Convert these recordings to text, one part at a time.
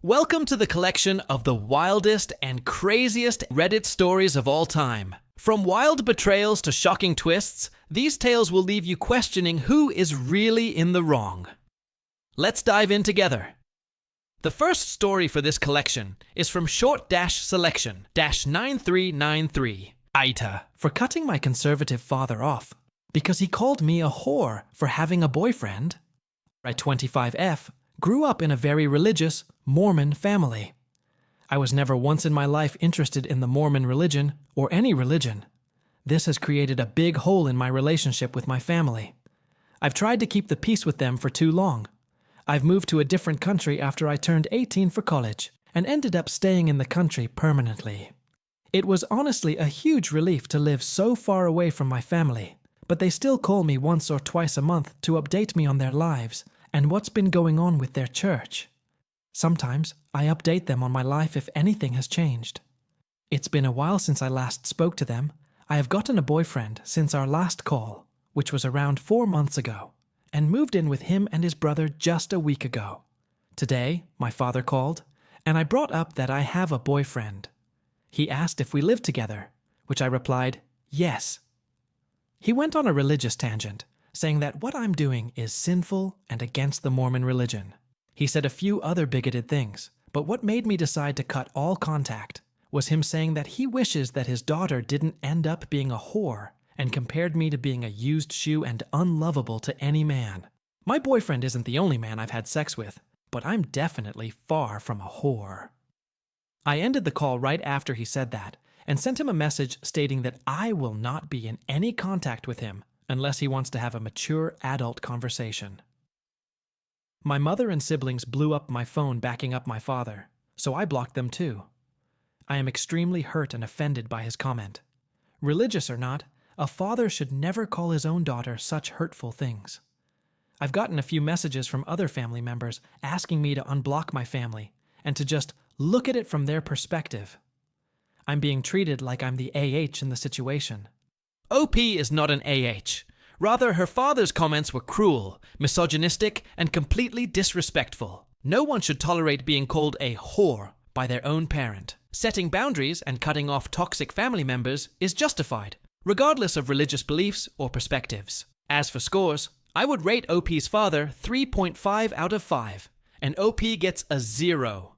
Welcome to the collection of the wildest and craziest Reddit stories of all time. From wild betrayals to shocking twists, these tales will leave you questioning who is really in the wrong. Let's dive in together. The first story for this collection is from short-selection-9393. AITA, for cutting my conservative father off because he called me a whore for having a boyfriend. I 25F grew up in a very religious Mormon family. I was never once in my life interested in the Mormon religion or any religion. This has created a big hole in my relationship with my family. I've tried to keep the peace with them for too long. I've moved to a different country after I turned 18 for college and ended up staying in the country permanently. It was honestly a huge relief to live so far away from my family, but they still call me once or twice a month to update me on their lives and what's been going on with their church. Sometimes I update them on my life if anything has changed. It's been a while since I last spoke to them. I have gotten a boyfriend since our last call, which was around 4 months ago, and moved in with him and his brother just a week ago. Today, my father called, and I brought up that I have a boyfriend. He asked if we lived together, which I replied, yes. He went on a religious tangent, saying that what I'm doing is sinful and against the Mormon religion. He said a few other bigoted things, but what made me decide to cut all contact was him saying that he wishes that his daughter didn't end up being a whore and compared me to being a used shoe and unlovable to any man. My boyfriend isn't the only man I've had sex with, but I'm definitely far from a whore. I ended the call right after he said that and sent him a message stating that I will not be in any contact with him unless he wants to have a mature adult conversation. My mother and siblings blew up my phone backing up my father, so I blocked them too. I am extremely hurt and offended by his comment. Religious or not, a father should never call his own daughter such hurtful things. I've gotten a few messages from other family members asking me to unblock my family and to just look at it from their perspective. I'm being treated like I'm the AH in the situation. OP is not an AH. Rather, her father's comments were cruel, misogynistic, and completely disrespectful. No one should tolerate being called a whore by their own parent. Setting boundaries and cutting off toxic family members is justified, regardless of religious beliefs or perspectives. As for scores, I would rate OP's father 3.5 out of 5, and OP gets a 0.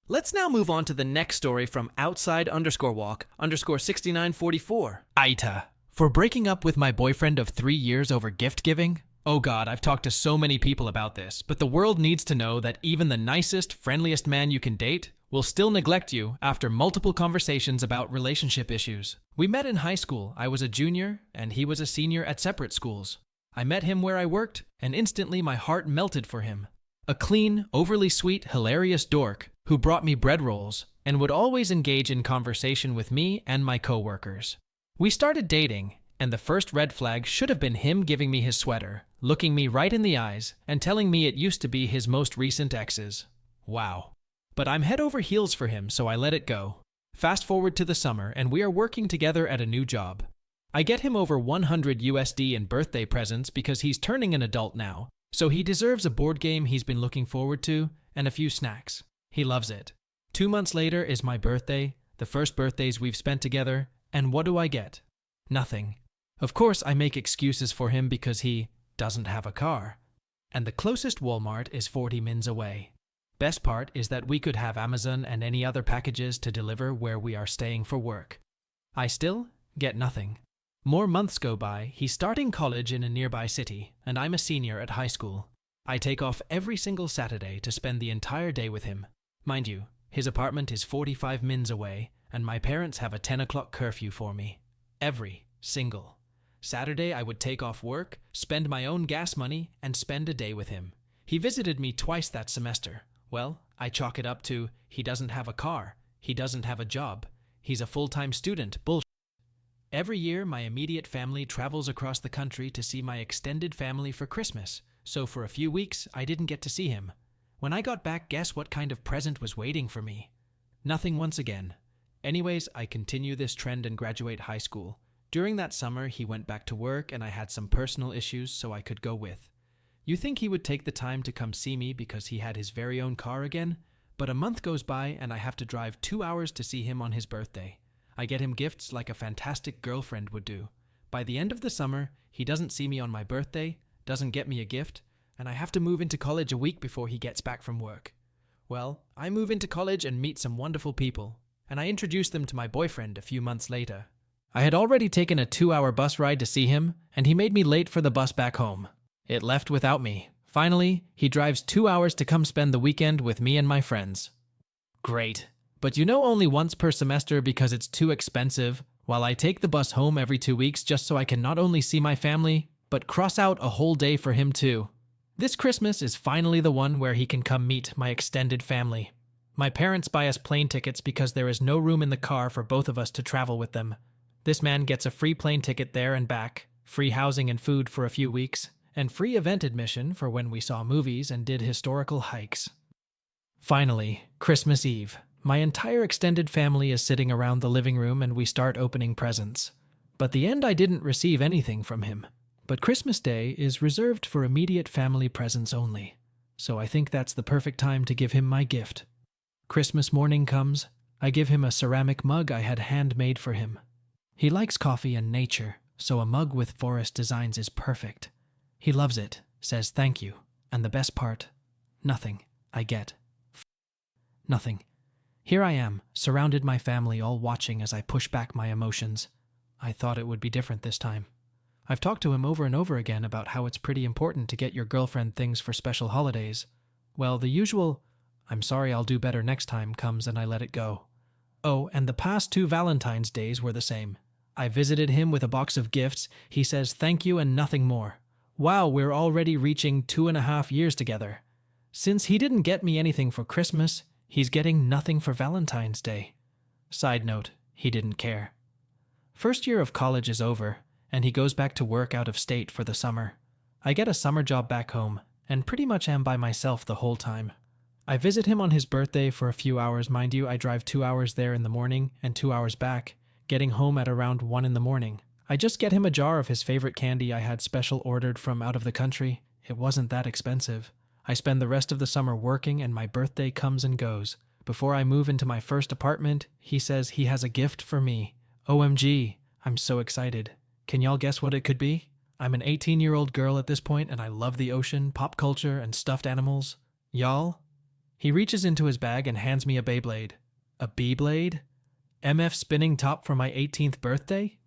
Let's now move on to the next story from outside_walk_6944. AITA, for breaking up with my boyfriend of 3 years over gift giving? Oh God, I've talked to so many people about this, but the world needs to know that even the nicest, friendliest man you can date will still neglect you after multiple conversations about relationship issues. We met in high school. I was a junior, and he was a senior at separate schools. I met him where I worked, and instantly my heart melted for him. A clean, overly sweet, hilarious dork who brought me bread rolls and would always engage in conversation with me and my coworkers. We started dating, and the first red flag should have been him giving me his sweater, looking me right in the eyes, and telling me it used to be his most recent ex's. Wow. But I'm head over heels for him, so I let it go. Fast forward to the summer, and we are working together at a new job. I get him over $100 in birthday presents because he's turning an adult now, so he deserves a board game he's been looking forward to and a few snacks. He loves it. 2 months later is my birthday, the first birthdays we've spent together, and what do I get? Nothing. Of course, I make excuses for him because he doesn't have a car, and the closest Walmart is 40 mins away. Best part is that we could have Amazon and any other packages to deliver where we are staying for work. I still get nothing. More months go by, he's starting college in a nearby city, and I'm a senior at high school. I take off every single Saturday to spend the entire day with him. Mind you, his apartment is 45 mins away, and my parents have a 10 o'clock curfew for me. Every single Saturday I would take off work, spend my own gas money, and spend a day with him. He visited me twice that semester. Well, I chalk it up to, he doesn't have a car, he doesn't have a job, he's a full-time student, bullshit. Every year, my immediate family travels across the country to see my extended family for Christmas, so for a few weeks, I didn't get to see him. When I got back, guess what kind of present was waiting for me? Nothing once again. Anyways, I continue this trend and graduate high school. During that summer, he went back to work and I had some personal issues so I could go with. You think he would take the time to come see me because he had his very own car again? But a month goes by and I have to drive 2 hours to see him on his birthday. I get him gifts like a fantastic girlfriend would do. By the end of the summer, he doesn't see me on my birthday, doesn't get me a gift, and I have to move into college a week before he gets back from work. Well, I move into college and meet some wonderful people, and I introduce them to my boyfriend a few months later. I had already taken a 2-hour bus ride to see him, and he made me late for the bus back home. It left without me. Finally, he drives 2 hours to come spend the weekend with me and my friends. Great. But only once per semester because it's too expensive, while I take the bus home every 2 weeks just so I can not only see my family, but cross out a whole day for him too. This Christmas is finally the one where he can come meet my extended family. My parents buy us plane tickets because there is no room in the car for both of us to travel with them. This man gets a free plane ticket there and back, free housing and food for a few weeks, and free event admission for when we saw movies and did historical hikes. Finally, Christmas Eve. My entire extended family is sitting around the living room and we start opening presents. But the end I didn't receive anything from him. But Christmas Day is reserved for immediate family presents only. So I think that's the perfect time to give him my gift. Christmas morning comes. I give him a ceramic mug I had handmade for him. He likes coffee and nature, so a mug with forest designs is perfect. He loves it, says thank you, and the best part, nothing. I get nothing. Here I am, surrounded my family all watching as I push back my emotions. I thought it would be different this time. I've talked to him over and over again about how it's pretty important to get your girlfriend things for special holidays. Well, the usual, I'm sorry I'll do better next time comes and I let it go. Oh, and the past 2 Valentine's days were the same. I visited him with a box of gifts. He says thank you and nothing more. Wow, we're already reaching 2.5 years together. Since he didn't get me anything for Christmas, he's getting nothing for Valentine's Day. Side note, he didn't care. First year of college is over, and he goes back to work out of state for the summer. I get a summer job back home, and pretty much am by myself the whole time. I visit him on his birthday for a few hours, mind you. I drive 2 hours there in the morning and 2 hours back, getting home at around 1 in the morning. I just get him a jar of his favorite candy I had special ordered from out of the country. It wasn't that expensive. I spend the rest of the summer working and my birthday comes and goes. Before I move into my first apartment, he says he has a gift for me. OMG, I'm so excited. Can y'all guess what it could be? I'm an 18-year-old girl at this point and I love the ocean, pop culture, and stuffed animals. Y'all? He reaches into his bag and hands me a Beyblade. A Beyblade? MF spinning top for my 18th birthday?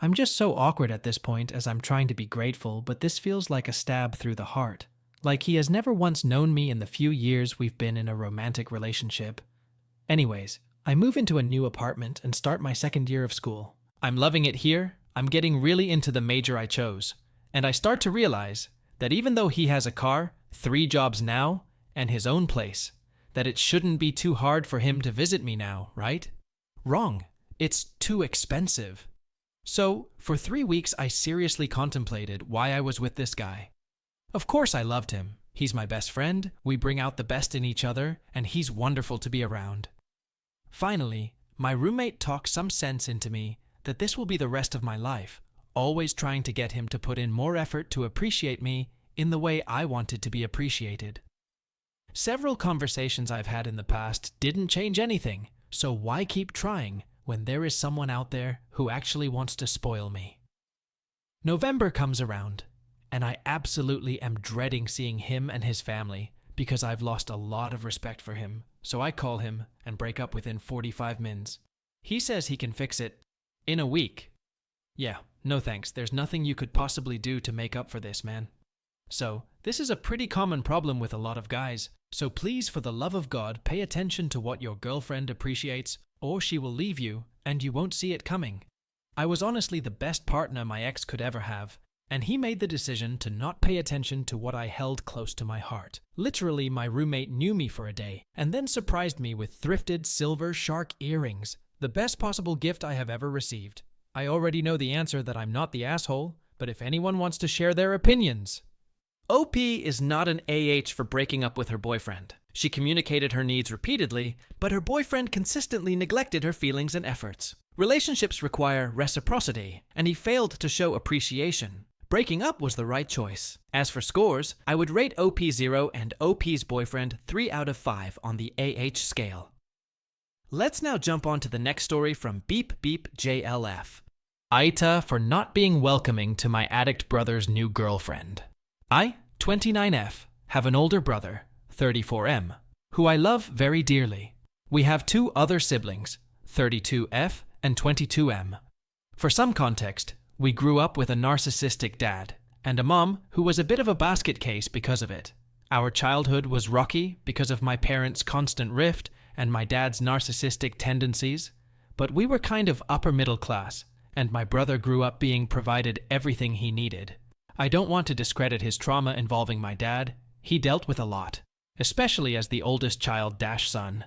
I'm just so awkward at this point as I'm trying to be grateful, but this feels like a stab through the heart. Like he has never once known me in the few years we've been in a romantic relationship. Anyways, I move into a new apartment and start my second year of school. I'm loving it here. I'm getting really into the major I chose. And I start to realize that even though he has a car, 3 jobs now, and his own place, that it shouldn't be too hard for him to visit me now, right? Wrong. It's too expensive. So, for 3 weeks I seriously contemplated why I was with this guy. Of course I loved him. He's my best friend, we bring out the best in each other, and he's wonderful to be around. Finally, my roommate talked some sense into me that this will be the rest of my life, always trying to get him to put in more effort to appreciate me in the way I wanted to be appreciated. Several conversations I've had in the past didn't change anything, so why keep trying when there is someone out there who actually wants to spoil me? November comes around, and I absolutely am dreading seeing him and his family because I've lost a lot of respect for him, so I call him and break up within 45 minutes. He says he can fix it in a week. Yeah, no thanks, there's nothing you could possibly do to make up for this, man. So, this is a pretty common problem with a lot of guys, so please, for the love of God, pay attention to what your girlfriend appreciates, or she will leave you, and you won't see it coming. I was honestly the best partner my ex could ever have, and he made the decision to not pay attention to what I held close to my heart. Literally, my roommate knew me for a day, and then surprised me with thrifted silver shark earrings, the best possible gift I have ever received. I already know the answer that I'm not the asshole, but if anyone wants to share their opinions. OP is not an AH for breaking up with her boyfriend. She communicated her needs repeatedly, but her boyfriend consistently neglected her feelings and efforts. Relationships require reciprocity, and he failed to show appreciation. Breaking up was the right choice. As for scores, I would rate OP0 and OP's boyfriend 3 out of 5 on the AH scale. Let's now jump on to the next story from Beep Beep JLF. AITA for not being welcoming to my addict brother's new girlfriend. I, 29F, have an older brother, 34M, who I love very dearly. We have 2 other siblings, 32F and 22M. For some context, we grew up with a narcissistic dad and a mom who was a bit of a basket case because of it. Our childhood was rocky because of my parents' constant rift and my dad's narcissistic tendencies, but we were kind of upper middle class, and my brother grew up being provided everything he needed. I don't want to discredit his trauma involving my dad. He dealt with a lot, especially as the oldest child-son.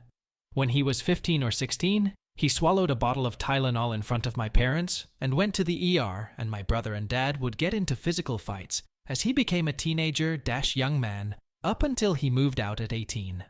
When he was 15 or 16, he swallowed a bottle of Tylenol in front of my parents and went to the ER, and my brother and dad would get into physical fights as he became a teenager-young man up until he moved out at 18.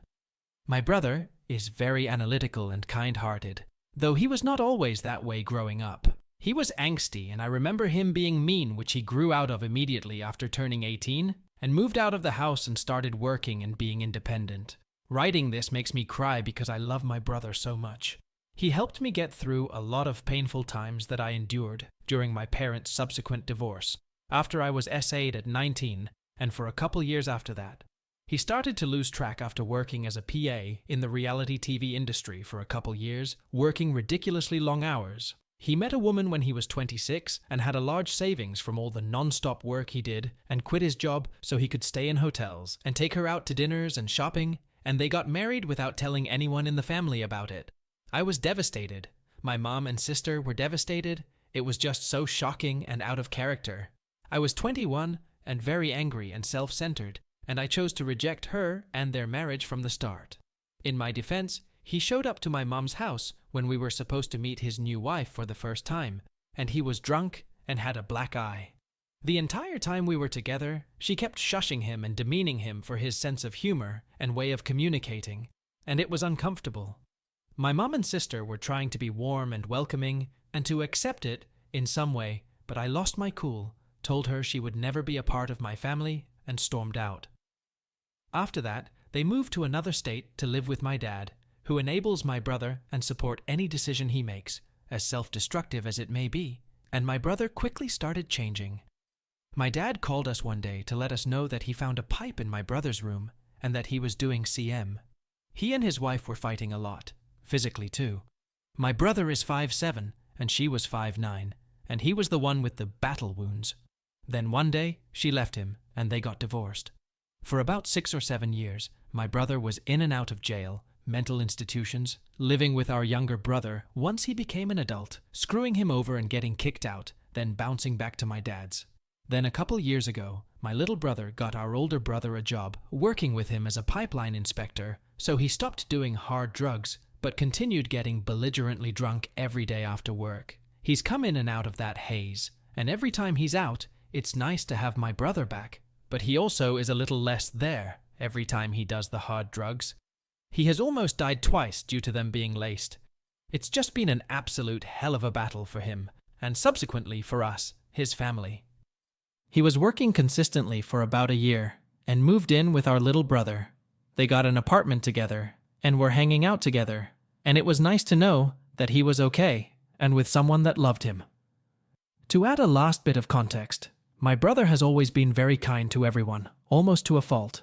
My brother is very analytical and kind-hearted, though he was not always that way growing up. He was angsty, and I remember him being mean, which he grew out of immediately after turning 18 and moved out of the house and started working and being independent. Writing this makes me cry because I love my brother so much. He helped me get through a lot of painful times that I endured during my parents' subsequent divorce, after I was SA'd at 19, and for a couple years after that. He started to lose track after working as a PA in the reality TV industry for a couple years, working ridiculously long hours. He met a woman when he was 26 and had a large savings from all the non-stop work he did, and quit his job so he could stay in hotels and take her out to dinners and shopping, and they got married without telling anyone in the family about it. I was devastated. My mom and sister were devastated. It was just so shocking and out of character. I was 21 and very angry and self-centered, and I chose to reject her and their marriage from the start. In my defense, he showed up to my mom's house when we were supposed to meet his new wife for the first time, and he was drunk and had a black eye. The entire time we were together, she kept shushing him and demeaning him for his sense of humor and way of communicating, and it was uncomfortable. My mom and sister were trying to be warm and welcoming and to accept it in some way, but I lost my cool, told her she would never be a part of my family, and stormed out. After that, they moved to another state to live with my dad, who enables my brother and support any decision he makes, as self-destructive as it may be, and my brother quickly started changing. My dad called us one day to let us know that he found a pipe in my brother's room and that he was doing CM. He and his wife were fighting a lot, physically too. My brother is 5'7", and she was 5'9", and he was the one with the battle wounds. Then one day, she left him, and they got divorced. For about 6 or 7 years, my brother was in and out of jail, mental institutions, living with our younger brother once he became an adult, screwing him over and getting kicked out, then bouncing back to my dad's. Then a couple years ago, my little brother got our older brother a job working with him as a pipeline inspector, so he stopped doing hard drugs, but continued getting belligerently drunk every day after work. He's come in and out of that haze, and every time he's out, it's nice to have my brother back, but he also is a little less there every time he does the hard drugs. He has almost died twice due to them being laced. It's just been an absolute hell of a battle for him, and subsequently for us, his family. He was working consistently for about a year, and moved in with our little brother. They got an apartment together, and were hanging out together, and it was nice to know that he was okay, and with someone that loved him. To add a last bit of context, my brother has always been very kind to everyone, almost to a fault.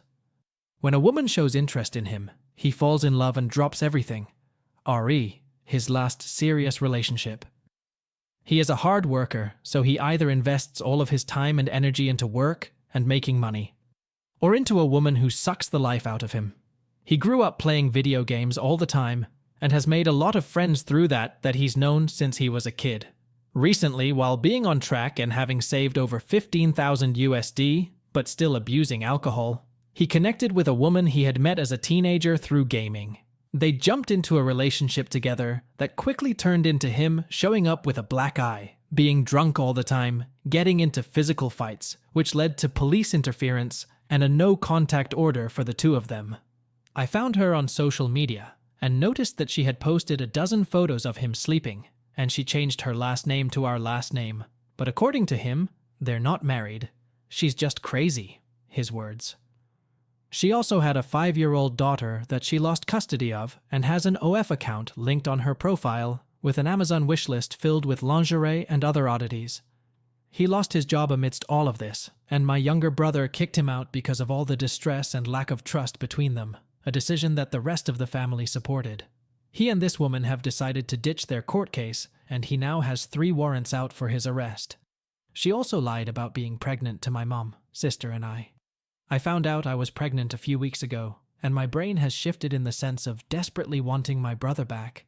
When a woman shows interest in him, he falls in love and drops everything. R.E., his last serious relationship. He is a hard worker, so he either invests all of his time and energy into work and making money, or into a woman who sucks the life out of him. He grew up playing video games all the time and has made a lot of friends through that he's known since he was a kid. Recently, while being on track and having saved over 15,000 USD, but still abusing alcohol, he connected with a woman he had met as a teenager through gaming. They jumped into a relationship together that quickly turned into him showing up with a black eye, being drunk all the time, getting into physical fights, which led to police interference and a no-contact order for the two of them. I found her on social media and noticed that she had posted a dozen photos of him sleeping, and she changed her last name to our last name. But according to him, They're not married. She's just crazy, his words. She also had a 5-year-old daughter that she lost custody of and has an OF account linked on her profile with an Amazon wishlist filled with lingerie and other oddities. He lost his job amidst all of this, and my younger brother kicked him out because of all the distress and lack of trust between them, a decision that the rest of the family supported. He and this woman have decided to ditch their court case, and he now has 3 warrants out for his arrest. She also lied about being pregnant to my mom, sister, and I. I found out I was pregnant a few weeks ago, and my brain has shifted in the sense of desperately wanting my brother back.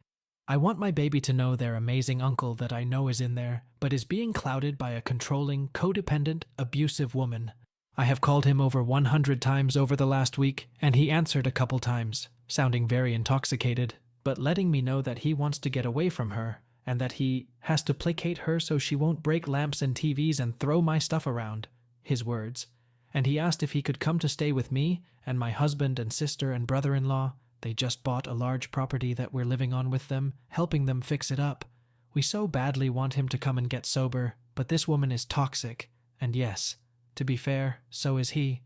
I want my baby to know their amazing uncle that I know is in there, but is being clouded by a controlling, codependent, abusive woman. I have called him over 100 times over the last week, and he answered a couple times, sounding very intoxicated, but letting me know that he wants to get away from her, and that he has to placate her so she won't break lamps and TVs and throw my stuff around, his words. And he asked if he could come to stay with me and my husband and sister and brother-in-law. They just bought a large property that we're living on with them, helping them fix it up. We so badly want him to come and get sober, but this woman is toxic. And yes, to be fair, so is he,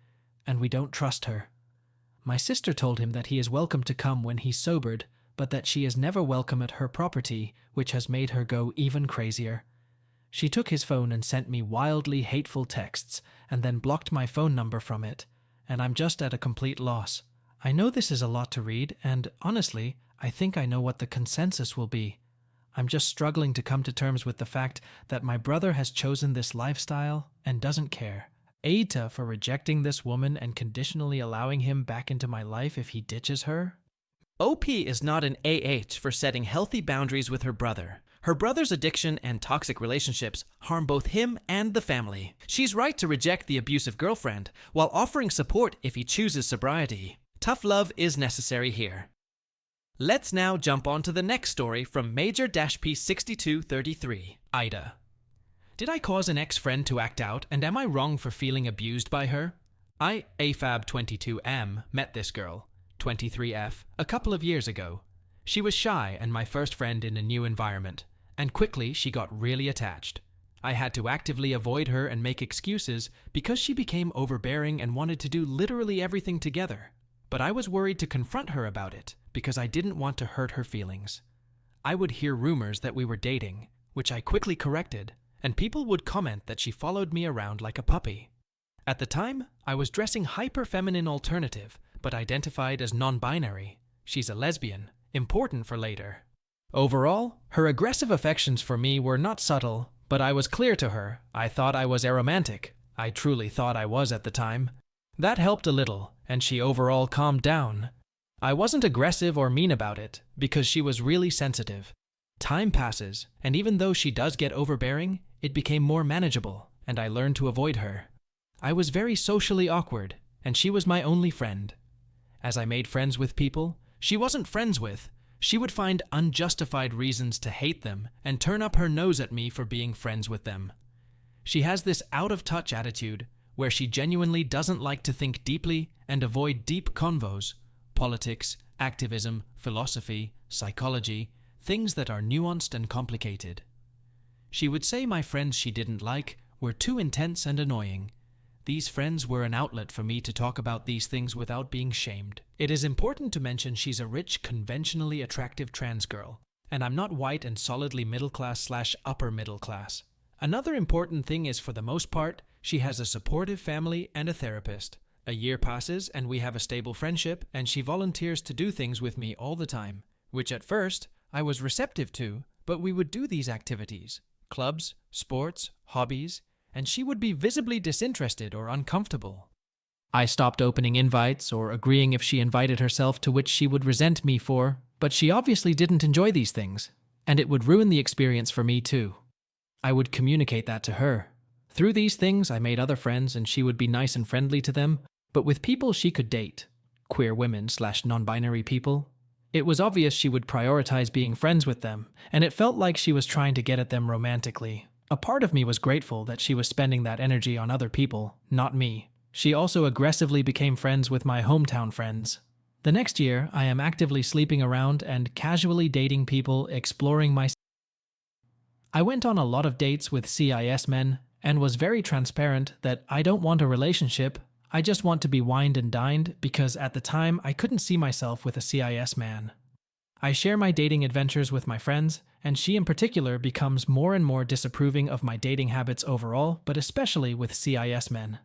and we don't trust her. My sister told him that he is welcome to come when he's sobered, but that she is never welcome at her property, which has made her go even crazier. She took his phone and sent me wildly hateful texts, and then blocked my phone number from it, and I'm just at a complete loss. I know this is a lot to read, and honestly, I think I know what the consensus will be. I'm just struggling to come to terms with the fact that my brother has chosen this lifestyle and doesn't care. AITA for rejecting this woman and conditionally allowing him back into my life if he ditches her? OP is not an AH for setting healthy boundaries with her brother. Her brother's addiction and toxic relationships harm both him and the family. She's right to reject the abusive girlfriend while offering support if he chooses sobriety. Tough love is necessary here. Let's now jump on to the next story from Major-P6233. AITA. Did I cause an ex-friend to act out, and am I wrong for feeling abused by her? I, AFAB22M, met this girl, 23F, a couple of years ago. She was shy and my first friend in a new environment, and quickly she got really attached. I had to actively avoid her and make excuses because she became overbearing and wanted to do literally everything together. But I was worried to confront her about it because I didn't want to hurt her feelings. I would hear rumors that we were dating, which I quickly corrected, and people would comment that she followed me around like a puppy. At the time, I was dressing hyper-feminine alternative, but identified as non-binary. She's a lesbian, important for later. Overall, her aggressive affections for me were not subtle, but I was clear to her. I thought I was aromantic. I truly thought I was at the time. That helped a little, and she overall calmed down. I wasn't aggressive or mean about it, because she was really sensitive. Time passes, and even though she does get overbearing, it became more manageable, and I learned to avoid her. I was very socially awkward, and she was my only friend. As I made friends with people she wasn't friends with, she would find unjustified reasons to hate them and turn up her nose at me for being friends with them. She has this out-of-touch attitude where she genuinely doesn't like to think deeply and avoid deep convos, politics, activism, philosophy, psychology, things that are nuanced and complicated. She would say my friends she didn't like were too intense and annoying. These friends were an outlet for me to talk about these things without being shamed. It is important to mention she's a rich, conventionally attractive trans girl, and I'm not white and solidly middle-class/upper middle class. Another important thing is, for the most part, she has a supportive family and a therapist. A year passes and we have a stable friendship, and she volunteers to do things with me all the time, which at first I was receptive to, but we would do these activities, clubs, sports, hobbies, and she would be visibly disinterested or uncomfortable. I stopped opening invites or agreeing if she invited herself, to which she would resent me for, but she obviously didn't enjoy these things, and it would ruin the experience for me too. I would communicate that to her. Through these things, I made other friends and she would be nice and friendly to them, but with people she could date, queer women/non-binary people, it was obvious she would prioritize being friends with them, and it felt like she was trying to get at them romantically. A part of me was grateful that she was spending that energy on other people, not me. She also aggressively became friends with my hometown friends. The next year, I am actively sleeping around and casually dating people, exploring my... I went on a lot of dates with CIS men, and was very transparent that I don't want a relationship, I just want to be wined and dined because at the time I couldn't see myself with a CIS man. I share my dating adventures with my friends, and she in particular becomes more and more disapproving of my dating habits overall, but especially with CIS men.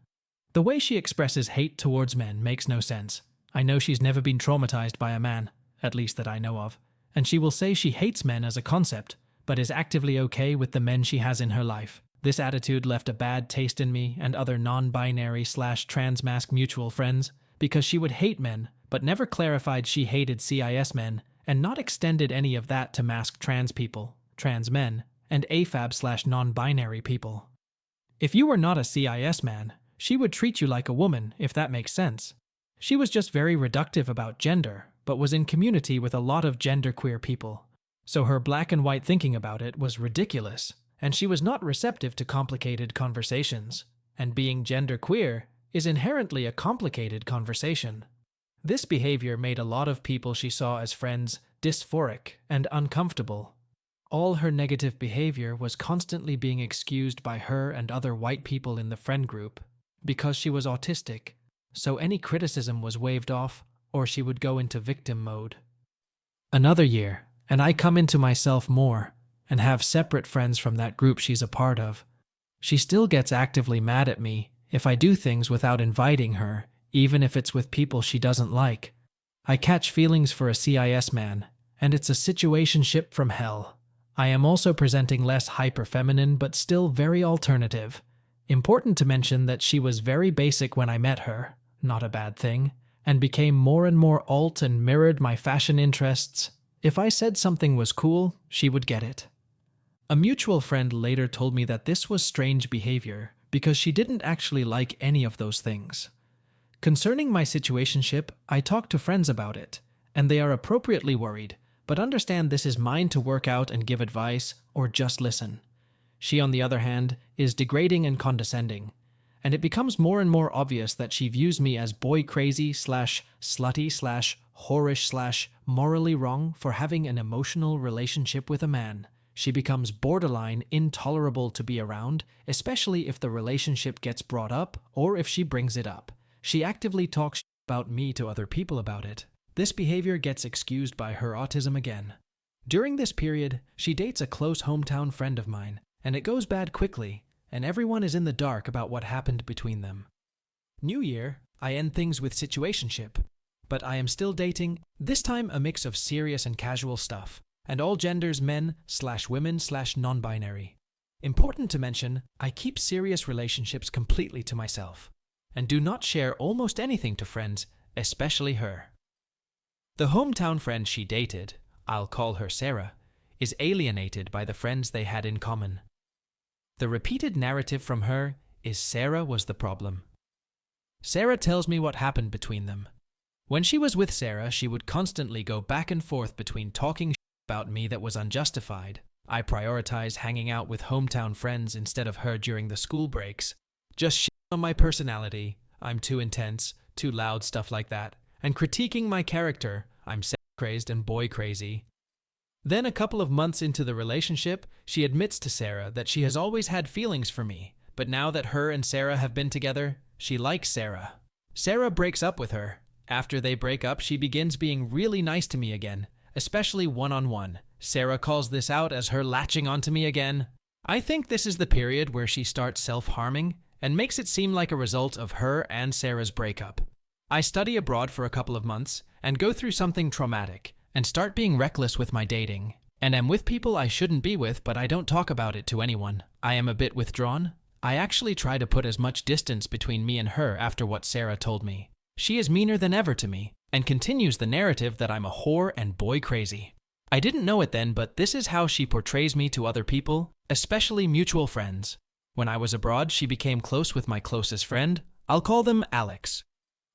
The way she expresses hate towards men makes no sense. I know she's never been traumatized by a man, at least that I know of, and she will say she hates men as a concept, but is actively okay with the men she has in her life. This attitude left a bad taste in me and other non-binary/transmasc mutual friends because she would hate men, but never clarified she hated CIS men and not extended any of that to mask trans people, trans men, and AFAB/non-binary people. If you were not a CIS man, she would treat you like a woman, if that makes sense. She was just very reductive about gender, but was in community with a lot of genderqueer people. So her black and white thinking about it was ridiculous, and she was not receptive to complicated conversations. And being genderqueer is inherently a complicated conversation. This behavior made a lot of people she saw as friends dysphoric and uncomfortable. All her negative behavior was constantly being excused by her and other white people in the friend group because she was autistic, so any criticism was waved off or she would go into victim mode. Another year, and I come into myself more and have separate friends from that group she's a part of. She still gets actively mad at me if I do things without inviting her, even if it's with people she doesn't like. I catch feelings for a CIS man, and it's a situationship from hell. I am also presenting less hyper-feminine but still very alternative. Important to mention that she was very basic when I met her, not a bad thing, and became more and more alt and mirrored my fashion interests. If I said something was cool, she would get it. A mutual friend later told me that this was strange behavior because she didn't actually like any of those things. Concerning my situationship, I talked to friends about it, and they are appropriately worried, but understand this is mine to work out and give advice or just listen. She, on the other hand, is degrading and condescending, and it becomes more and more obvious that she views me as boy crazy/slutty/whorish/morally wrong for having an emotional relationship with a man. She becomes borderline intolerable to be around, especially if the relationship gets brought up or if she brings it up. She actively talks about me to other people about it. This behavior gets excused by her autism again. During this period, she dates a close hometown friend of mine, and it goes bad quickly, and everyone is in the dark about what happened between them. New Year, I end things with situationship, but I am still dating, this time a mix of serious and casual stuff, and all genders men/women/non-binary. Important to mention, I keep serious relationships completely to myself, and do not share almost anything to friends, especially her. The hometown friend she dated, I'll call her Sarah, is alienated by the friends they had in common. The repeated narrative from her is Sarah was the problem. Sarah tells me what happened between them. When she was with Sarah, she would constantly go back and forth between talking about me that was unjustified. I prioritize hanging out with hometown friends instead of her during the school breaks. Just shit on my personality, I'm too intense, too loud, stuff like that, and critiquing my character, I'm sex-crazed and boy-crazy. Then a couple of months into the relationship, she admits to Sarah that she has always had feelings for me, but now that her and Sarah have been together, she likes Sarah. Sarah breaks up with her. After they break up, she begins being really nice to me again, especially one-on-one. Sarah calls this out as her latching onto me again. I think this is the period where she starts self-harming and makes it seem like a result of her and Sarah's breakup. I study abroad for a couple of months and go through something traumatic and start being reckless with my dating. And am with people I shouldn't be with, but I don't talk about it to anyone. I am a bit withdrawn. I actually try to put as much distance between me and her after what Sarah told me. She is meaner than ever to me and continues the narrative that I'm a whore and boy crazy. I didn't know it then, but this is how she portrays me to other people, especially mutual friends. When I was abroad, she became close with my closest friend. I'll call them Alex.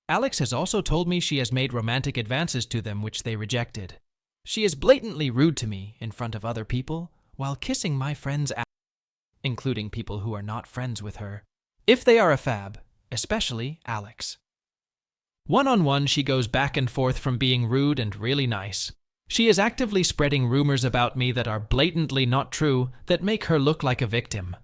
Alex has also told me she has made romantic advances to them which they rejected. She is blatantly rude to me in front of other people while kissing my friends' ass, including people who are not friends with her, if they are a fab, especially Alex. One-on-one, she goes back and forth from being rude and really nice. She is actively spreading rumors about me that are blatantly not true that make her look like a victim.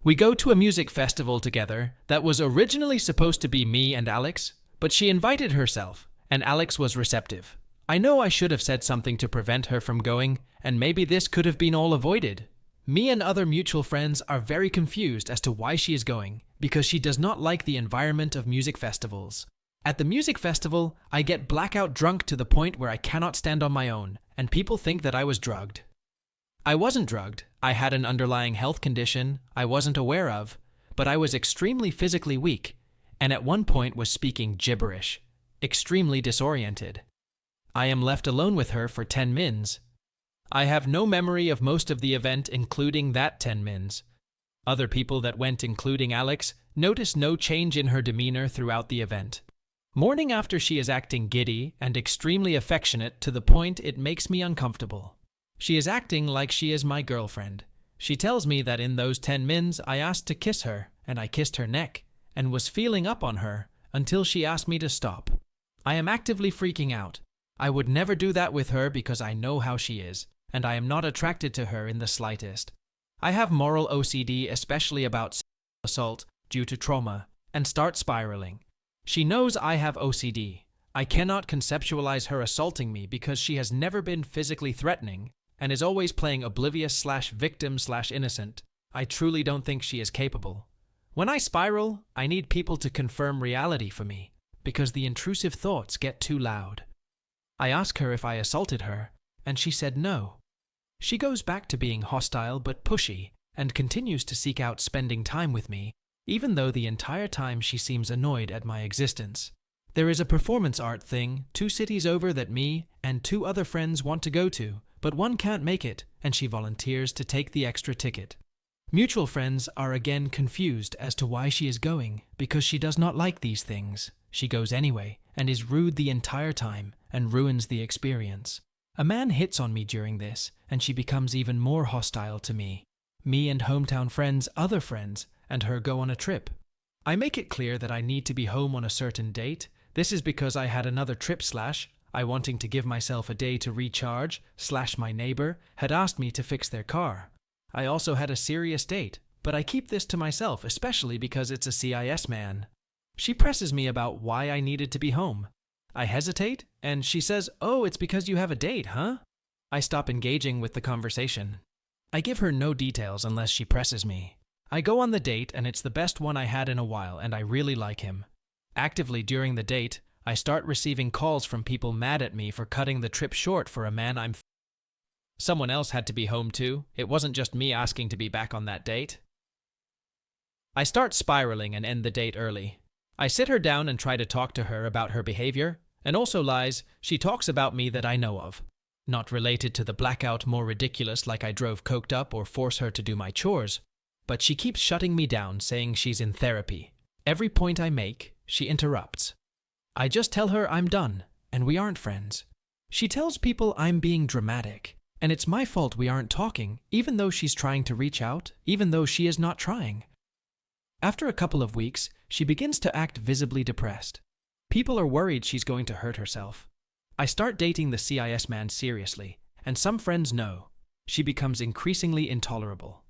We go to a music festival together that was originally supposed to be me and Alex, but she invited herself, and Alex was receptive. I know I should have said something to prevent her from going, and maybe this could have been all avoided. Me and other mutual friends are very confused as to why she is going, because she does not like the environment of music festivals. At the music festival, I get blackout drunk to the point where I cannot stand on my own, and people think that I was drugged. I wasn't drugged. I had an underlying health condition I wasn't aware of, but I was extremely physically weak, and at one point was speaking gibberish, extremely disoriented. I am left alone with her for 10 mins. I have no memory of most of the event, including that 10 mins. Other people that went, including Alex, noticed no change in her demeanor throughout the event. Morning after, she is acting giddy and extremely affectionate to the point it makes me uncomfortable. She is acting like she is my girlfriend. She tells me that in those 10 mins I asked to kiss her, and I kissed her neck, and was feeling up on her until she asked me to stop. I am actively freaking out. I would never do that with her because I know how she is, and I am not attracted to her in the slightest. I have moral OCD, especially about sexual assault due to trauma, and start spiraling. She knows I have OCD. I cannot conceptualize her assaulting me because she has never been physically threatening and is always playing oblivious/victim/innocent. I truly don't think she is capable. When I spiral, I need people to confirm reality for me because the intrusive thoughts get too loud. I ask her if I assaulted her, and she said no. She goes back to being hostile but pushy and continues to seek out spending time with me, even though the entire time she seems annoyed at my existence. There is a performance art thing 2 cities over that me and 2 other friends want to go to, but one can't make it, and she volunteers to take the extra ticket. Mutual friends are again confused as to why she is going, because she does not like these things. She goes anyway, and is rude the entire time, and ruins the experience. A man hits on me during this, and she becomes even more hostile to me. Me and hometown friends, other friends, and her go on a trip. I make it clear that I need to be home on a certain date. This is because I had another trip / I wanting to give myself a day to recharge / my neighbor had asked me to fix their car. I also had a serious date, but I keep this to myself, especially because it's a CIS man. She presses me about why I needed to be home. I hesitate, and she says, "Oh, it's because you have a date, huh?" I stop engaging with the conversation. I give her no details unless she presses me. I go on the date, and it's the best one I had in a while, and I really like him. Actively during the date, I start receiving calls from people mad at me for cutting the trip short for a man I'm Someone else had to be home too. It wasn't just me asking to be back on that date. I start spiraling and end the date early. I sit her down and try to talk to her about her behavior, and also lies she talks about me that I know of. Not related to the blackout, more ridiculous like I drove coked up or force her to do my chores, but she keeps shutting me down, saying she's in therapy. Every point I make, she interrupts. I just tell her I'm done, and we aren't friends. She tells people I'm being dramatic, and it's my fault we aren't talking, even though she's trying to reach out, even though she is not trying. After a couple of weeks, she begins to act visibly depressed. People are worried she's going to hurt herself. I start dating the CIS man seriously, and some friends know. She becomes increasingly intolerable.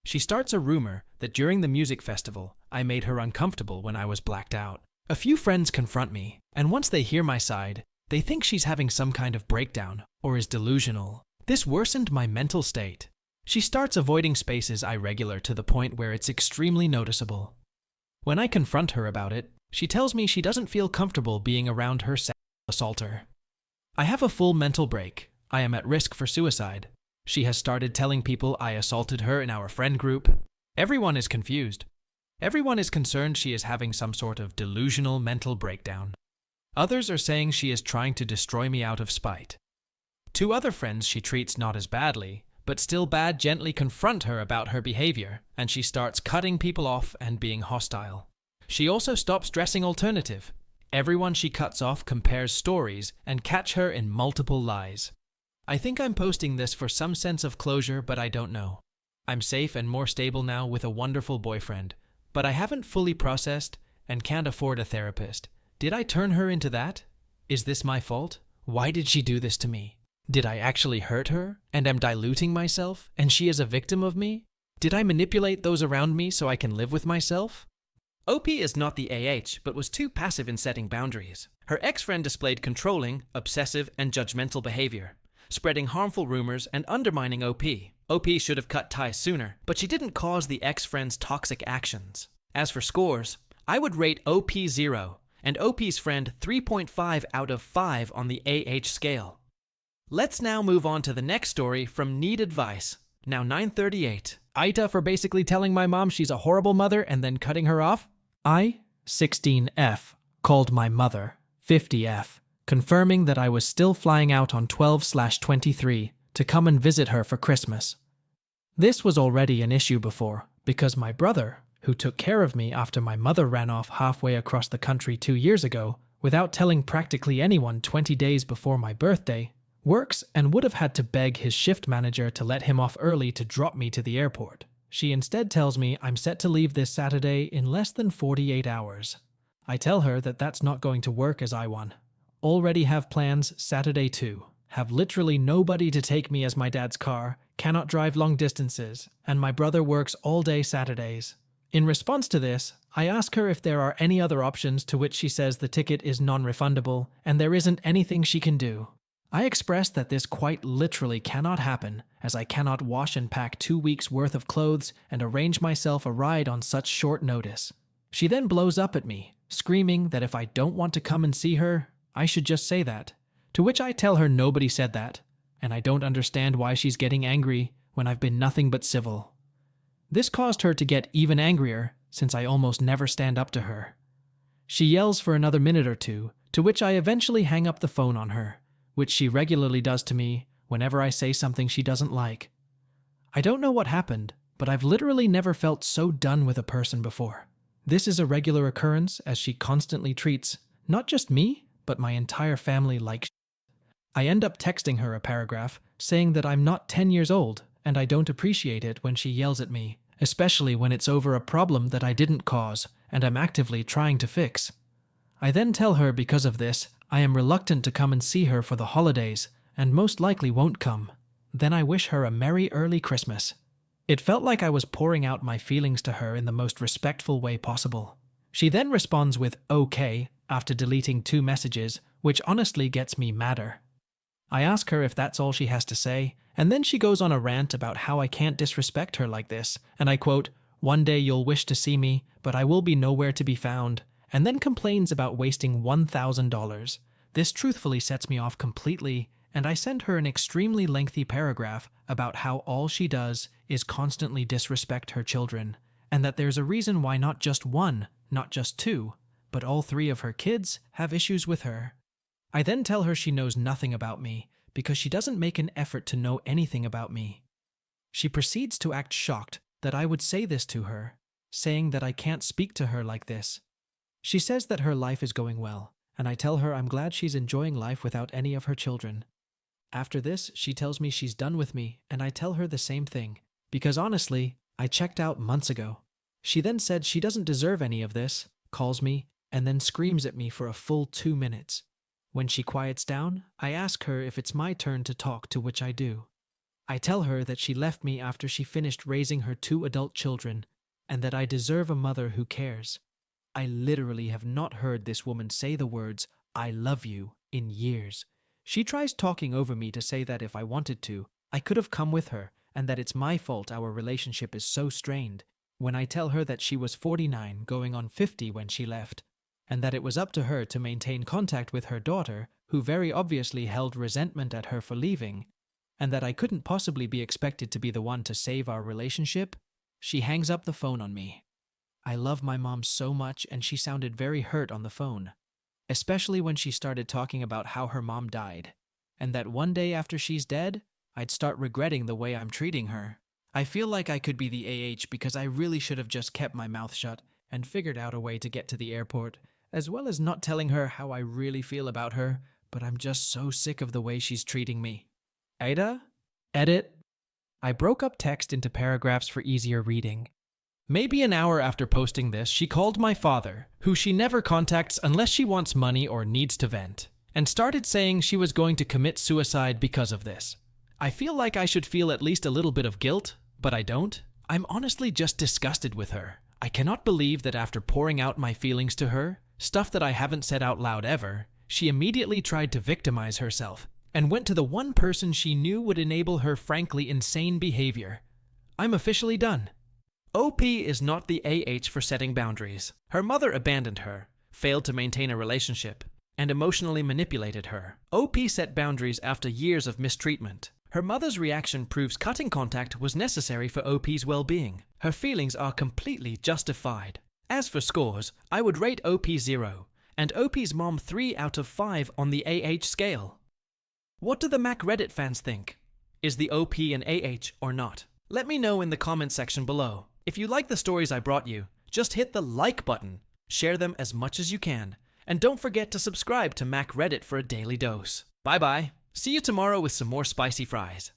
She starts a rumor that during the music festival, I made her uncomfortable when I was blacked out. A few friends confront me, and once they hear my side, they think she's having some kind of breakdown or is delusional. This worsened my mental state. She starts avoiding spaces I regular to the point where it's extremely noticeable. When I confront her about it, she tells me she doesn't feel comfortable being around her sexual assaulter. I have a full mental break. I am at risk for suicide. She has started telling people I assaulted her in our friend group. Everyone is confused. Everyone is concerned she is having some sort of delusional mental breakdown. Others are saying she is trying to destroy me out of spite. 2 other friends she treats not as badly, but still bad, gently confront her about her behavior, and she starts cutting people off and being hostile. She also stops dressing alternative. Everyone she cuts off compares stories and catch her in multiple lies. I think I'm posting this for some sense of closure, but I don't know. I'm safe and more stable now with a wonderful boyfriend, but I haven't fully processed and can't afford a therapist. Did I turn her into that? Is this my fault? Why did she do this to me? Did I actually hurt her and am diluting myself and she is a victim of me? Did I manipulate those around me so I can live with myself? OP is not the AH, but was too passive in setting boundaries. Her ex-friend displayed controlling, obsessive, and judgmental behavior, spreading harmful rumors and undermining OP. OP should have cut ties sooner, but she didn't cause the ex-friend's toxic actions. As for scores, I would rate OP 0 and OP's friend 3.5 out of 5 on the AH scale. Let's now move on to the next story from Need Advice, now 9:38. AITA for basically telling my mom she's a horrible mother and then cutting her off. I, 16F, called my mother, 50F, confirming that I was still flying out on 12/23 to come and visit her for Christmas. This was already an issue before, because my brother, who took care of me after my mother ran off halfway across the country 2 years ago, without telling practically anyone 20 days before my birthday, works and would have had to beg his shift manager to let him off early to drop me to the airport. She instead tells me I'm set to leave this Saturday in less than 48 hours. I tell her that that's not going to work as I want. Already have plans Saturday too. Have literally nobody to take me as my dad's car, cannot drive long distances, and my brother works all day Saturdays. In response to this, I ask her if there are any other options, to which she says the ticket is non-refundable and there isn't anything she can do. I express that this quite literally cannot happen, as I cannot wash and pack 2 weeks' worth of clothes and arrange myself a ride on such short notice. She then blows up at me, screaming that if I don't want to come and see her, I should just say that. To which I tell her nobody said that, and I don't understand why she's getting angry when I've been nothing but civil. This caused her to get even angrier, since I almost never stand up to her. She yells for another minute or two, to which I eventually hang up the phone on her, which she regularly does to me whenever I say something she doesn't like. I don't know what happened, but I've literally never felt so done with a person before. This is a regular occurrence, as she constantly treats not just me, but my entire family like shit. I end up texting her a paragraph saying that I'm not 10 years old and I don't appreciate it when she yells at me, especially when it's over a problem that I didn't cause and I'm actively trying to fix. I then tell her because of this, I am reluctant to come and see her for the holidays and most likely won't come. Then I wish her a merry early Christmas. It felt like I was pouring out my feelings to her in the most respectful way possible. She then responds with okay after deleting 2 messages, which honestly gets me madder. I ask her if that's all she has to say, and then she goes on a rant about how I can't disrespect her like this, and I quote, "One day you'll wish to see me, but I will be nowhere to be found," and then complains about wasting $1,000. This truthfully sets me off completely, and I send her an extremely lengthy paragraph about how all she does is constantly disrespect her children, and that there's a reason why not just 1, not just 2, but all 3 of her kids have issues with her. I then tell her she knows nothing about me because she doesn't make an effort to know anything about me. She proceeds to act shocked that I would say this to her, saying that I can't speak to her like this. She says that her life is going well, and I tell her I'm glad she's enjoying life without any of her children. After this, she tells me she's done with me, and I tell her the same thing, because honestly, I checked out months ago. She then said she doesn't deserve any of this, calls me, and then screams at me for a full 2 minutes. When she quiets down, I ask her if it's my turn to talk, to which I do. I tell her that she left me after she finished raising her 2 adult children, and that I deserve a mother who cares. I literally have not heard this woman say the words, "I love you," in years. She tries talking over me to say that if I wanted to, I could have come with her, and that it's my fault our relationship is so strained, when I tell her that she was 49 going on 50 when she left, and that it was up to her to maintain contact with her daughter, who very obviously held resentment at her for leaving, and that I couldn't possibly be expected to be the one to save our relationship. She hangs up the phone on me. I love my mom so much, and she sounded very hurt on the phone, especially when she started talking about how her mom died, and that one day after she's dead, I'd start regretting the way I'm treating her. I feel like I could be the AH because I really should have just kept my mouth shut and figured out a way to get to the airport, as well as not telling her how I really feel about her, but I'm just so sick of the way she's treating me. AITA? Edit. I broke up text into paragraphs for easier reading. Maybe an hour after posting this, she called my father, who she never contacts unless she wants money or needs to vent, and started saying she was going to commit suicide because of this. I feel like I should feel at least a little bit of guilt, but I don't. I'm honestly just disgusted with her. I cannot believe that after pouring out my feelings to her, stuff that I haven't said out loud ever, she immediately tried to victimize herself and went to the one person she knew would enable her frankly insane behavior. I'm officially done. OP is not the AH for setting boundaries. Her mother abandoned her, failed to maintain a relationship, and emotionally manipulated her. OP set boundaries after years of mistreatment. Her mother's reaction proves cutting contact was necessary for OP's well-being. Her feelings are completely justified. As for scores, I would rate OP 0, and OP's mom 3 out of 5 on the AH scale. What do the Mac Reddit fans think? Is the OP an AH or not? Let me know in the comments section below. If you like the stories I brought you, just hit the like button, share them as much as you can, and don't forget to subscribe to Mac Reddit for a daily dose. Bye bye. See you tomorrow with some more spicy fries.